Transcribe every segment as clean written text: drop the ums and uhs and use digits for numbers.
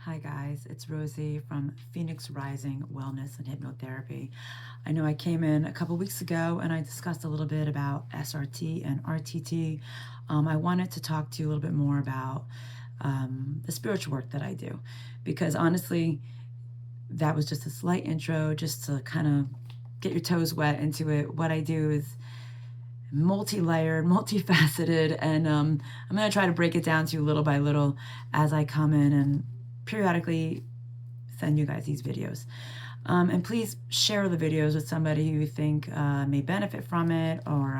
Hi guys, it's Rosie from Phoenix Rising Wellness and Hypnotherapy. I know I came in a couple weeks ago and I discussed a little bit about SRT and RTT. I wanted to talk to you a little bit more about the spiritual work that I do, because honestly, that was just a slight intro just to kind of get your toes wet into it. What I do is multi-layered, multifaceted, and I'm going to try to break it down to you little by little as I come in and periodically send you guys these videos. And please share the videos with somebody who you think may benefit from it, or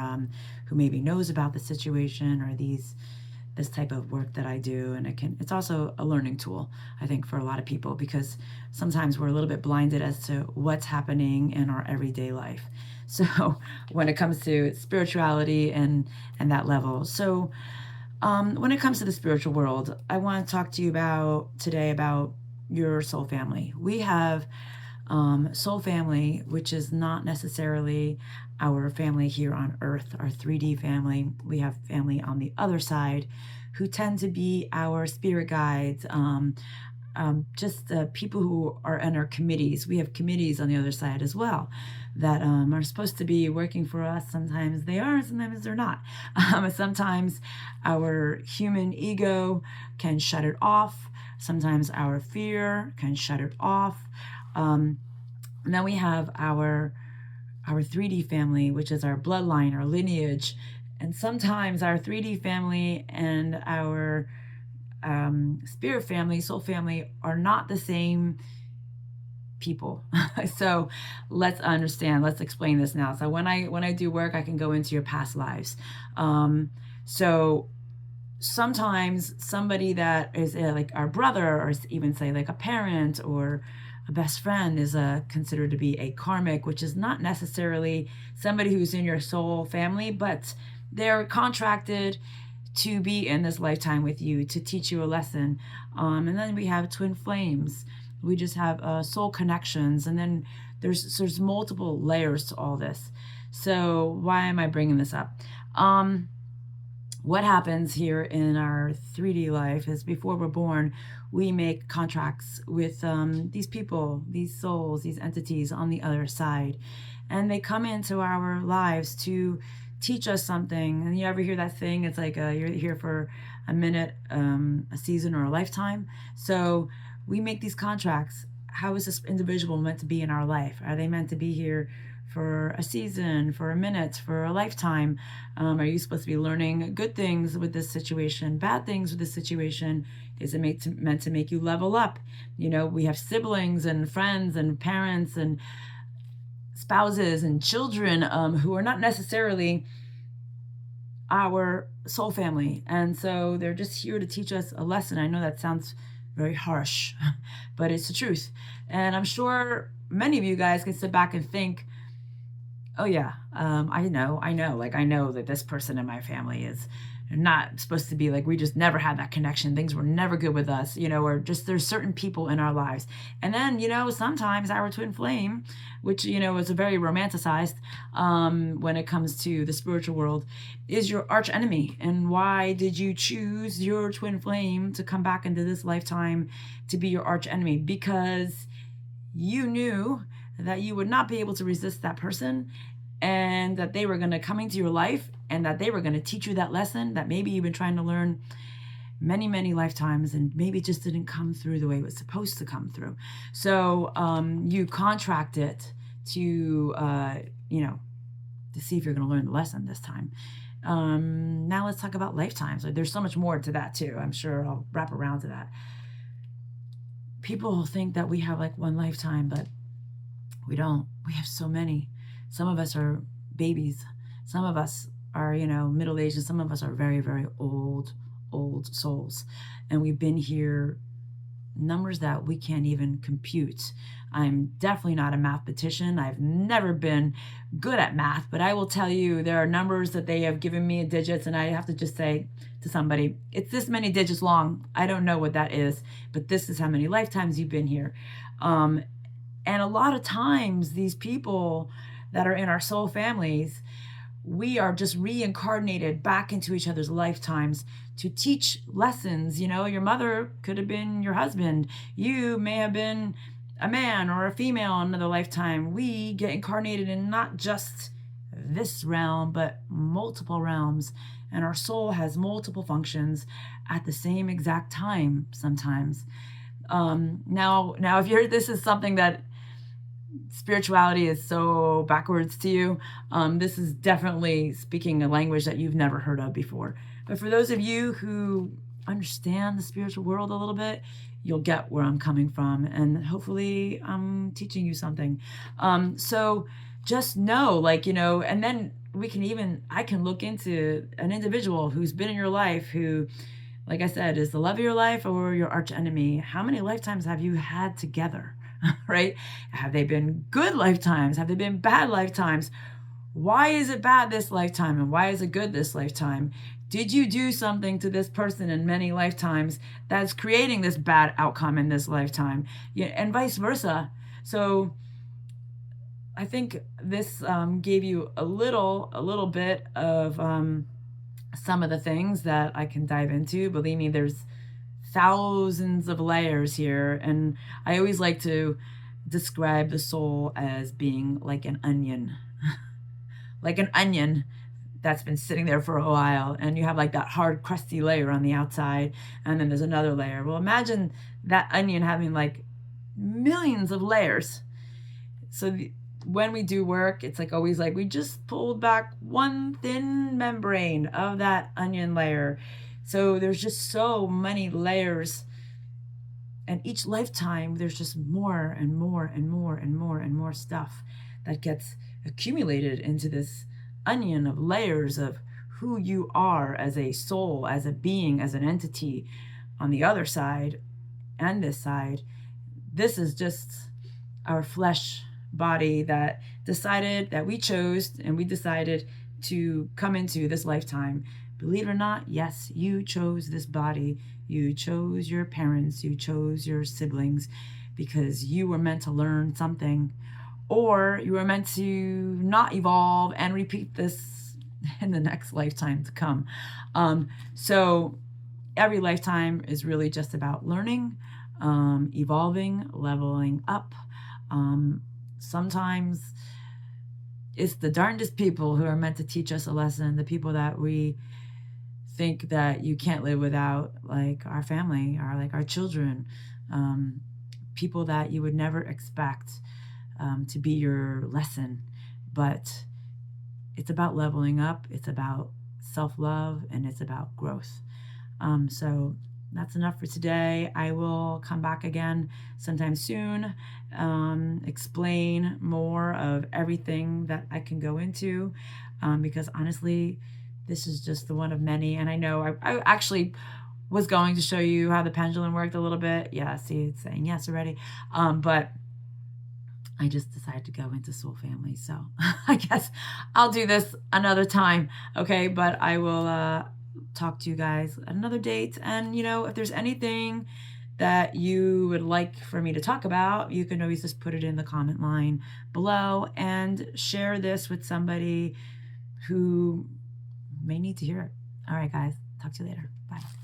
who maybe knows about the situation or this type of work that I do. And it's also a learning tool, I think, for a lot of people, because sometimes we're a little bit blinded as to what's happening in our everyday life. So when it comes to spirituality and that level. So when it comes to the spiritual world, I want to talk to you today about your soul family. We have soul family, which is not necessarily our family here on earth, our 3D family. We have family on the other side who tend to be our spirit guides, just people who are in our committees. We have committees on the other side as well that are supposed to be working for us. Sometimes they are, sometimes they're not. Sometimes our human ego can shut it off. Sometimes our fear can shut it off. And then we have our 3D family, which is our bloodline, our lineage. And sometimes our 3D family and our spirit family, soul family, are not the same people. So let's explain this now. So when I do work, I can go into your past lives. So sometimes somebody that is like our brother, or even say like a parent or a best friend, is considered to be a karmic, which is not necessarily somebody who's in your soul family, but they're contracted to be in this lifetime with you to teach you a lesson. And then we have twin flames. We just have soul connections, and then there's multiple layers to all this. So why am I bringing this up? What happens here in our 3D life is, before we're born, we make contracts with these people, these souls, these entities on the other side. And they come into our lives to teach us something. And you ever hear that thing? It's like you're here for a minute, a season, or a lifetime. So we make these contracts. How is this individual meant to be in our life? Are they meant to be here for a season, for a minute, for a lifetime? Are you supposed to be learning good things with this situation, bad things with this situation? Is it meant to make you level up? You know, we have siblings and friends and parents and spouses and children who are not necessarily our soul family. And so they're just here to teach us a lesson. I know that sounds very harsh, but it's the truth. And I'm sure many of you guys can sit back and think, oh yeah, I know that this person in my family is not supposed to be, like, we just never had that connection. Things were never good with us, or just there's certain people in our lives. And then, sometimes our twin flame, which, is very romanticized when it comes to the spiritual world, is your arch enemy. And why did you choose your twin flame to come back into this lifetime to be your arch enemy? Because you knew that you would not be able to resist that person, and that they were going to come into your life, and that they were going to teach you that lesson that maybe you've been trying to learn many, many lifetimes, and maybe it just didn't come through the way it was supposed to come through. So you contract it to, to see if you're going to learn the lesson this time. Now let's talk about lifetimes. There's so much more to that too. I'm sure I'll wrap around to that. People think that we have like one lifetime, but we don't. We have so many. Some of us are babies. Some of us are, middle-aged, and some of us are very, very old souls. And we've been here numbers that we can't even compute. I'm definitely not a mathematician. I've never been good at math, but I will tell you, there are numbers that they have given me, digits, and I have to just say to somebody, it's this many digits long. I don't know what that is, but this is how many lifetimes you've been here. And a lot of times, these people that are in our soul families, we are just reincarnated back into each other's lifetimes to teach lessons. You know, your mother could have been your husband. You may have been a man or a female in another lifetime. We get incarnated in not just this realm, but multiple realms. And our soul has multiple functions at the same exact time sometimes. Now, if this is something that spirituality is so backwards to you, this is definitely speaking a language that you've never heard of before. But for those of you who understand the spiritual world a little bit, you'll get where I'm coming from, and hopefully I'm teaching you something. So just know, and then I can look into an individual who's been in your life who, like I said, is the love of your life or your arch enemy. How many lifetimes have you had together? Right? Have they been good lifetimes? Have they been bad lifetimes? Why is it bad this lifetime and why is it good this lifetime? Did you do something to this person in many lifetimes that's creating this bad outcome in this lifetime? Yeah, and vice versa. So I think this gave you a little bit of some of the things that I can dive into. Believe me, there's thousands of layers here, and I always like to describe the soul as being like an onion. Like an onion that's been sitting there for a while, and you have like that hard crusty layer on the outside, and then there's another layer. Well, imagine that onion having like millions of layers. So when we do work, it's like always like we just pulled back one thin membrane of that onion layer. So there's just so many layers, and each lifetime there's just more and more and more and more and more stuff that gets accumulated into this onion of layers of who you are as a soul, as a being, as an entity on the other side and this side. This is just our flesh body that we chose, and we decided to come into this lifetime. Believe it or not, yes, you chose this body. You chose your parents. You chose your siblings because you were meant to learn something, or you were meant to not evolve and repeat this in the next lifetime to come. So every lifetime is really just about learning, evolving, leveling up. Sometimes it's the darndest people who are meant to teach us a lesson, the people that we think that you can't live without, like our family, or like our children, people that you would never expect to be your lesson. But it's about leveling up, it's about self-love, and it's about growth. So that's enough for today. I will come back again sometime soon, explain more of everything that I can go into, because honestly, this is just the one of many. And I know I actually was going to show you how the pendulum worked a little bit. Yeah, see, it's saying yes already. But I just decided to go into soul family. So I guess I'll do this another time. Okay, but I will talk to you guys at another date. And, if there's anything that you would like for me to talk about, you can always just put it in the comment line below and share this with somebody who may need to hear it. All right, guys. Talk to you later. Bye.